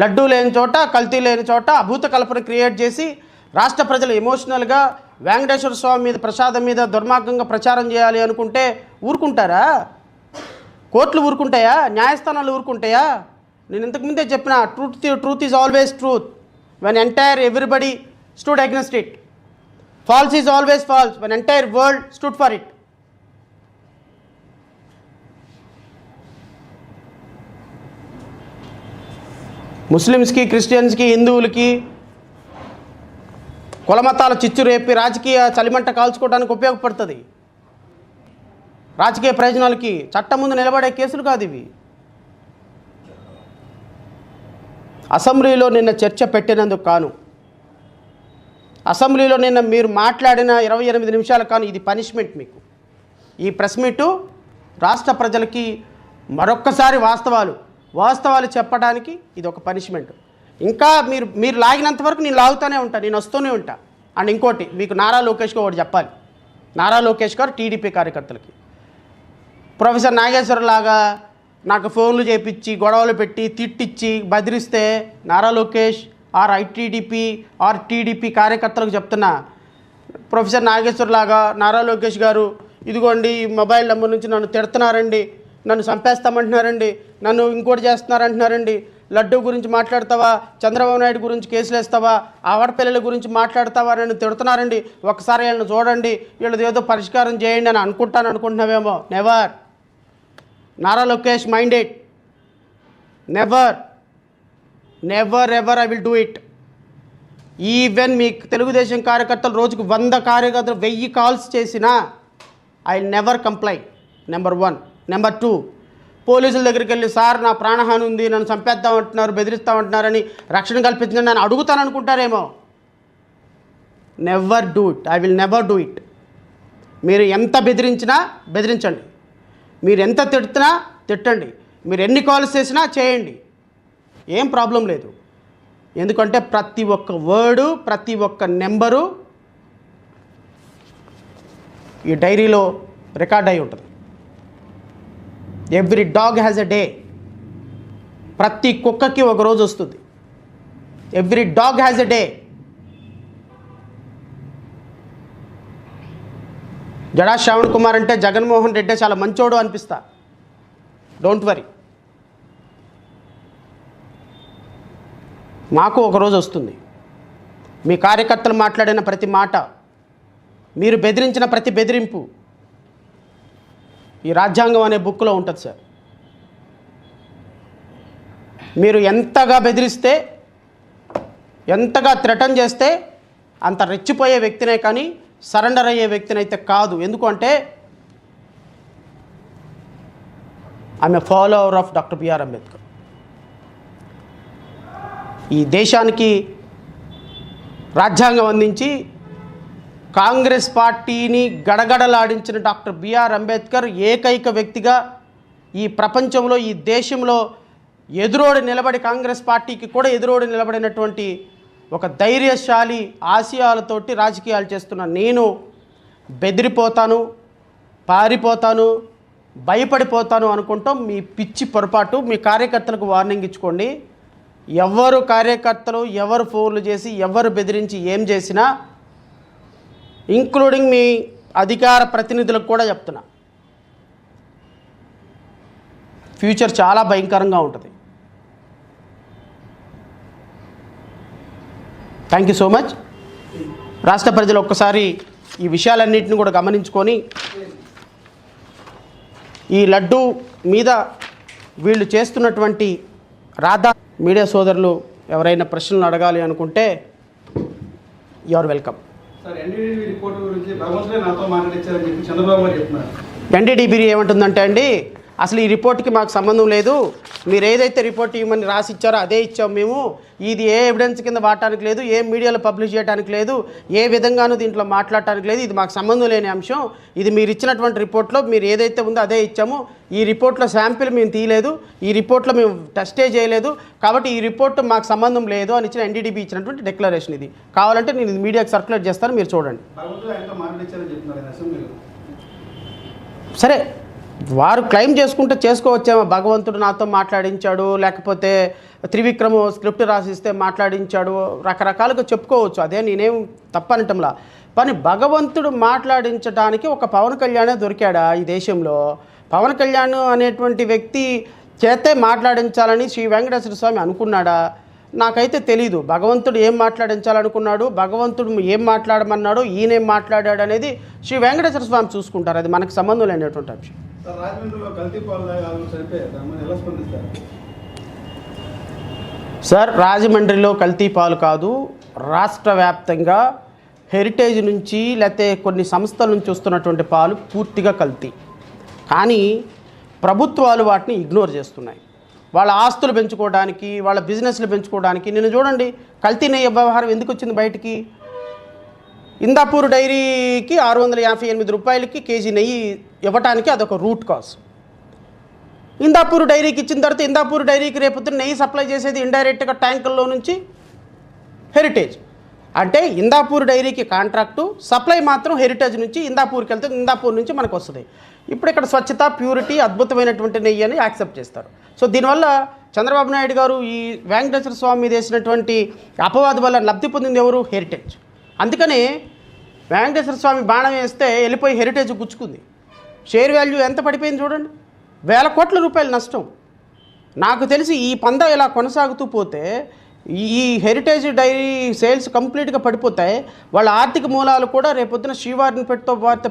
లడ్డూ లేని చోట, కల్తీ లేని చోట అభూత కల్పన క్రియేట్ చేసి రాష్ట్ర ప్రజలు ఎమోషనల్గా వెంకటేశ్వర స్వామి మీద ప్రసాదం మీద దుర్మార్గంగా ప్రచారం చేయాలి అనుకుంటే ఊరుకుంటారా? కోర్టులు ఊరుకుంటాయా? న్యాయస్థానాలు ఊరుకుంటాయా? నేను ఇంతకుముందే చెప్పిన truth is always truth when entire everybody stood against it. False is always false when entire world stood for it. ముస్లిమ్స్కి, క్రిస్టియన్స్కి, హిందువులకి కులమతాల చిచ్చు రేపి రాజకీయ చలిమంట కాల్చుకోవడానికి ఉపయోగపడుతుంది. రాజకీయ ప్రయోజనాలకి చట్టం ముందు నిలబడే కేసులు కాదు ఇవి. అసెంబ్లీలో నిన్న చర్చ పెట్టినందుకు కాను, అసెంబ్లీలో నిన్న మీరు మాట్లాడిన 28 నిమిషాలు కాను, ఇది పనిష్మెంట్ మీకు. ఈ ప్రెస్ మీటు రాష్ట్ర ప్రజలకి మరొక్కసారి వాస్తవాలు చెప్పడానికి ఇది ఒక పనిష్మెంట్. ఇంకా మీరు లాగినంత వరకు నేను లాగుతూనే ఉంటాను, నేను వస్తూనే ఉంటా. అండ్ ఇంకోటి మీకు నారా లోకేష్ గారు ఒకటి చెప్పాలి. నారా లోకేష్ గారు టీడీపీ కార్యకర్తలకి ప్రొఫెసర్ నాగేశ్వర లాగా నాకు ఫోన్లు చేపించి గొడవలు పెట్టి తిట్టిచ్చి బెదిరిస్తే నారా లోకేష్ ఆర్ టీడీపీ కార్యకర్తలకు చెప్తున్నా, ప్రొఫెసర్ నాగేశ్వర లాగా నారా లోకేష్ గారు ఇదిగోండి ఈ మొబైల్ నెంబర్ నుంచి నన్ను తిడుతున్నారండి, నన్ను చంపేస్తామంటున్నారండి, నన్ను ఇంకోటి చేస్తున్నారంటున్నారండి, లడ్డూ గురించి మాట్లాడతావా, చంద్రబాబు నాయుడు గురించి కేసులు వేస్తావా, ఆడపిల్లల గురించి మాట్లాడతావా, నన్ను తిడుతున్నారండి, ఒకసారి వీళ్ళని చూడండి, వీళ్ళది ఏదో పరిష్కారం చేయండి అని అనుకుంటున్నావేమో. Never. Nara Lokesh mind it. Never ever I will do it. Even మీ తెలుగుదేశం కార్యకర్తలు రోజుకు 100 కార్యకర్తలు 1000 కాల్స్ చేసినా I will never comply. Number 1. Number 2, పోలీసుల దగ్గరికి వెళ్ళి సార్ నా ప్రాణహాని ఉంది, నన్ను చంపేద్దామంటున్నారు, బెదిరిస్తామంటున్నారని రక్షణ కల్పించండి నన్ను అడుగుతాను అనుకుంటారేమో. Never do it. I will never do it. మీరు ఎంత బెదిరించినా బెదిరించండి, మీరు ఎంత తిడుతున్నా తిట్టండి, మీరు ఎన్ని కాల్స్ చేసినా చేయండి, ఏం ప్రాబ్లం లేదు. ఎందుకంటే ప్రతి ఒక్క వర్డు, ప్రతి ఒక్క నెంబరు ఈ డైరీలో రికార్డ్ అయి ఉంటుంది. Every dog has a day. ప్రతి కుక్కకి ఒక రోజు వస్తుంది. Every dog has a day. Jada Sravan Kumar అంటే జగన్మోహన్ రెడ్డి చాలా మంచోడు అనిపిస్తా. డోంట్ వరీ, మాకు ఒకరోజు వస్తుంది. మీ కార్యకర్తలు మాట్లాడిన ప్రతి మాట, మీరు బెదిరించిన ప్రతి బెదిరింపు ఈ రాజ్యాంగం అనే బుక్లో ఉంటుంది సార్. మీరు ఎంతగా బెదిరిస్తే, ఎంతగా థ్రెటన్ చేస్తే అంత రెచ్చిపోయే వ్యక్తినే కానీ సరెండర్ అయ్యే వ్యక్తినైతే కాదు. ఎందుకంటే I'm a follower of doctor B R Ambedkar. ఈ దేశానికి రాజ్యాంగం అందించి కాంగ్రెస్ పార్టీని గడగడలాడించిన డాక్టర్ బిఆర్ అంబేద్కర్ ఏకైక వ్యక్తిగా ఈ ప్రపంచంలో, ఈ దేశంలో ఎదురోడి నిలబడి, కాంగ్రెస్ పార్టీకి కూడా ఎదురోడి నిలబడినటువంటి ఒక ధైర్యశాలి, ఆశయాలతోటి రాజకీయాలు చేస్తున్న నేను బెదిరిపోతాను, పారిపోతాను, భయపడిపోతాను అనుకుంటాం మీ పిచ్చి పొరపాటు. మీ కార్యకర్తలకు వార్నింగ్ ఇచ్చుకోండి. ఎవరు కార్యకర్తలు ఎవరు ఫోన్లు చేసి ఎవరు బెదిరించి ఏం చేసినా, ఇంక్లూడింగ్ మీ అధికార ప్రతినిధులకు కూడా చెప్తున్నా, ఫ్యూచర్ చాలా భయంకరంగా ఉంటుంది. Thank you so much. రాష్ట్ర ప్రజలు ఒక్కసారి ఈ విషయాలన్నింటినీ కూడా గమనించుకొని, ఈ లడ్డు మీద వీళ్ళు చేస్తున్నటువంటి రాధా మీడియా సోదరులు ఎవరైనా ప్రశ్నలు అడగాలి అనుకుంటే యు ఆర్ వెల్కమ్. ఎన్డీడీబీ ఏమంటుందంటే అండి, అసలు ఈ రిపోర్ట్కి మాకు సంబంధం లేదు, మీరు ఏదైతే రిపోర్ట్ ఇవ్వమని రాసి ఇచ్చారో అదే ఇచ్చాము మేము, ఇది ఏ ఎవిడెన్స్ కింద వాడటానికి లేదు, ఏ మీడియాలో పబ్లిష్ చేయడానికి లేదు, ఏ విధంగానూ దీంట్లో మాట్లాడటానికి లేదు, ఇది మాకు సంబంధం లేని అంశం, ఇది మీరు ఇచ్చినటువంటి రిపోర్ట్లో మీరు ఏదైతే ఉందో అదే ఇచ్చాము, ఈ రిపోర్ట్లో శాంపిల్ మేము తీయలేదు, ఈ రిపోర్ట్లో మేము టెస్టే చేయలేదు, కాబట్టి ఈ రిపోర్ట్ మాకు సంబంధం లేదు అని ఇచ్చిన ఎన్డీడీబీ ఇచ్చినటువంటి డిక్లరేషన్ ఇది. కావాలంటే నేను ఇది మీడియాకి సర్క్యులేట్ చేస్తాను, మీరు చూడండి. సరే, వారు క్లెయిమ్ చేసుకుంటే చేసుకోవచ్చేమో, భగవంతుడు నాతో మాట్లాడించాడు, లేకపోతే త్రివిక్రమ్ స్క్రిప్ట్ రాసిస్తే మాట్లాడించాడు, రకరకాలుగా చెప్పుకోవచ్చు. అదే నేనేం తప్పనటంలా. కానీ భగవంతుడు మాట్లాడించడానికి ఒక పవన్ కళ్యాణే దొరికాడా ఈ దేశంలో? పవన్ కళ్యాణ్ అనేటువంటి వ్యక్తి చేతే మాట్లాడించాలని శ్రీ వెంకటేశ్వర స్వామి అనుకున్నాడా? నాకైతే తెలీదు. భగవంతుడు ఏం మాట్లాడించాలనుకున్నాడు, భగవంతుడు ఏం మాట్లాడమన్నాడు, ఈయనేం మాట్లాడాడు అనేది శ్రీ వెంకటేశ్వర స్వామి చూసుకుంటారు. అది మనకు సంబంధం లేనటువంటి అంశం. సార్, రాజమండ్రిలో కల్తీ పాలు కాదు, రాష్ట్ర వ్యాప్తంగా హెరిటేజ్ నుంచి లేకపోతే కొన్ని సంస్థల నుంచి వస్తున్నటువంటి పాలు పూర్తిగా కల్తీ. కానీ ప్రభుత్వాలు వాటిని ఇగ్నోర్ చేస్తున్నాయి. వాళ్ళ ఆస్తులు పెంచుకోవడానికి, వాళ్ళ బిజినెస్లు పెంచుకోవడానికి. నిన్ను చూడండి, కల్తీ నెయ్యి వ్యవహారం ఎందుకు వచ్చింది బయటికి? ఇందాపూర్ డైరీకి 658 రూపాయలకి కేజీ నెయ్యి ఇవ్వటానికి అదొక రూట్ కాజ్. ఇందాపూర్ డైరీకి ఇచ్చిన తర్వాత ఇందాపూర్ డైరీకి రేపొద్దున నెయ్యి సప్లై చేసేది ఇండైరెక్ట్గా ట్యాంకుల్లో నుంచి హెరిటేజ్. అంటే ఇందాపూర్ డైరీకి కాంట్రాక్టు, సప్లై మాత్రం హెరిటేజ్ నుంచి ఇందాపూర్కి వెళ్తే ఇందాపూర్ నుంచి మనకు వస్తుంది. ఇప్పుడు ఇక్కడ స్వచ్ఛత, ప్యూరిటీ, అద్భుతమైనటువంటి నెయ్యి అని యాక్సెప్ట్ చేస్తారు. సో దీనివల్ల చంద్రబాబు నాయుడు గారు ఈ వెంకటేశ్వర స్వామి మీద వేసినటువంటి అపవాదు వల్ల లబ్ధి పొందింది ఎవరు? హెరిటేజ్. అందుకని వెంకటేశ్వర స్వామి బాణం వేస్తే వెళ్ళిపోయి హెరిటేజ్ గుచ్చుకుంది. షేర్ వాల్యూ ఎంత పడిపోయింది చూడండి, వేల కోట్ల రూపాయల నష్టం. నాకు తెలిసి ఈ పంద ఇలా కొనసాగుతూ పోతే ఈ హెరిటేజ్ డైరీ సేల్స్ కంప్లీట్గా పడిపోతాయి. వాళ్ళ ఆర్థిక మూలాలు కూడా రేపొద్దున శ్రీవారిని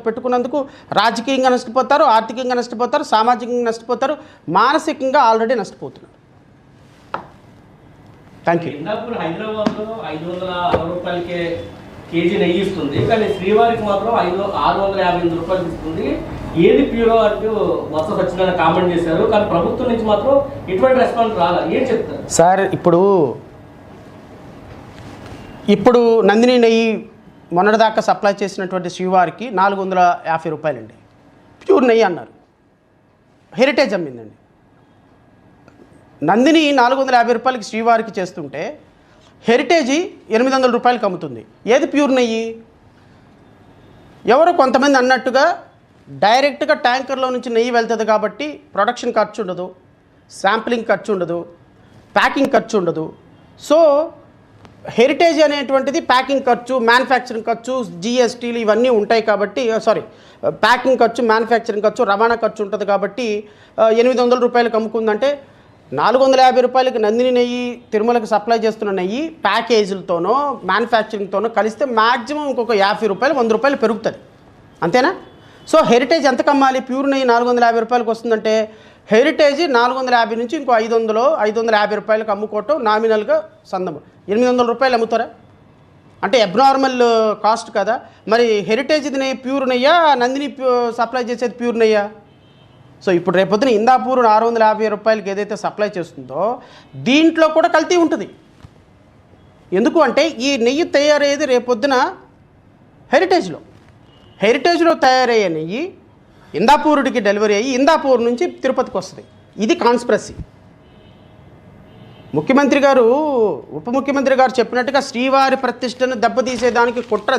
పెట్టుకున్నందుకు రాజకీయంగా నష్టపోతారు, ఆర్థికంగా నష్టపోతారు, సామాజికంగా నష్టపోతారు, మానసికంగా ఆల్రెడీ నష్టపోతున్నారు. Thank you. హైదరాబాద్లో 560 రూపాయలకే కేజీ నెయ్యి ఇస్తుంది, కానీ శ్రీవారికి మాత్రం 658 రూపాయలకి ఇస్తుంది. ఏది ప్యూరో అంటూ బొత్స సత్యనారాయణ కామెంట్ చేశారు. కానీ ప్రభుత్వం నుంచి మాత్రం ఎటువంటి రెస్పాన్స్ రాలా. ఏం చెప్తారు సార్? ఇప్పుడు నందిని నెయ్యి మొన్నటిదాకా సప్లై చేసినటువంటి శ్రీవారికి 450 రూపాయలండి. ప్యూర్ నెయ్యి అన్నారు, హెరిటేజ్ అమ్మిందండి. నందిని 450 రూపాయలకి శ్రీవారికి చేస్తుంటే హెరిటేజీ 800 రూపాయలకి అమ్ముతుంది. ఏది ప్యూర్ నెయ్యి? ఎవరో కొంతమంది అన్నట్టుగా డైరెక్ట్గా ట్యాంకర్లో నుంచి నెయ్యి వెళ్తుంది కాబట్టి ప్రొడక్షన్ ఖర్చు ఉండదు, శాంప్లింగ్ ఖర్చు ఉండదు, ప్యాకింగ్ ఖర్చు ఉండదు. సో హెరిటేజ్ అనేటువంటిది ప్యాకింగ్ ఖర్చు, మ్యానుఫ్యాక్చరింగ్ ఖర్చు, జిఎస్టీలు ఇవన్నీ ఉంటాయి కాబట్టి, ప్యాకింగ్ ఖర్చు, మ్యానుఫ్యాక్చరింగ్ ఖర్చు, రవాణా ఖర్చు ఉంటుంది కాబట్టి 800 రూపాయలకు అమ్ముకుందంటే 450 రూపాయలకి నందిని నెయ్యి తిరుమలకి సప్లై చేస్తున్న నెయ్యి ప్యాకేజీలతోనో మ్యానుఫ్యాక్చరింగ్తోనో కలిస్తే మ్యాక్సిమం ఇంకొక 50 రూపాయలు 100 రూపాయలు పెరుగుతుంది, అంతేనా? సో హెరిటేజ్ ఎంతకు అమ్మాలి? ప్యూర్ నెయ్యి 450 రూపాయలకు వస్తుందంటే హెరిటేజ్ 450 నుంచి ఇంకో 550 రూపాయలకు అమ్ముకోవటం నామినల్గా సందము. 800 రూపాయలు అమ్ముతారా? అంటే అబ్నార్మల్ కాస్ట్ కదా. మరి హెరిటేజ్ నెయ్యి ప్యూర్ నెయ్యా, నందిని సప్లై చేసేది ప్యూర్ నెయ్యా? సో ఇప్పుడు రేపొద్దున ఇందాపూర్ 650 రూపాయలకి ఏదైతే సప్లై చేస్తుందో దీంట్లో కూడా కల్తీ ఉంటుంది. ఎందుకు అంటే ఈ నెయ్యి తయారయ్యేది రేపొద్దున హెరిటేజ్లో తయారయ్యే నెయ్యి ఇందాపూరుడికి డెలివరీ అయ్యి ఇందాపూర్ నుంచి తిరుపతికి వస్తుంది. ఇది కాన్స్పిరసీ. ముఖ్యమంత్రి గారు, ఉప ముఖ్యమంత్రి గారు చెప్పినట్టుగా శ్రీవారి ప్రతిష్టను దెబ్బతీసేదానికి కుట్ర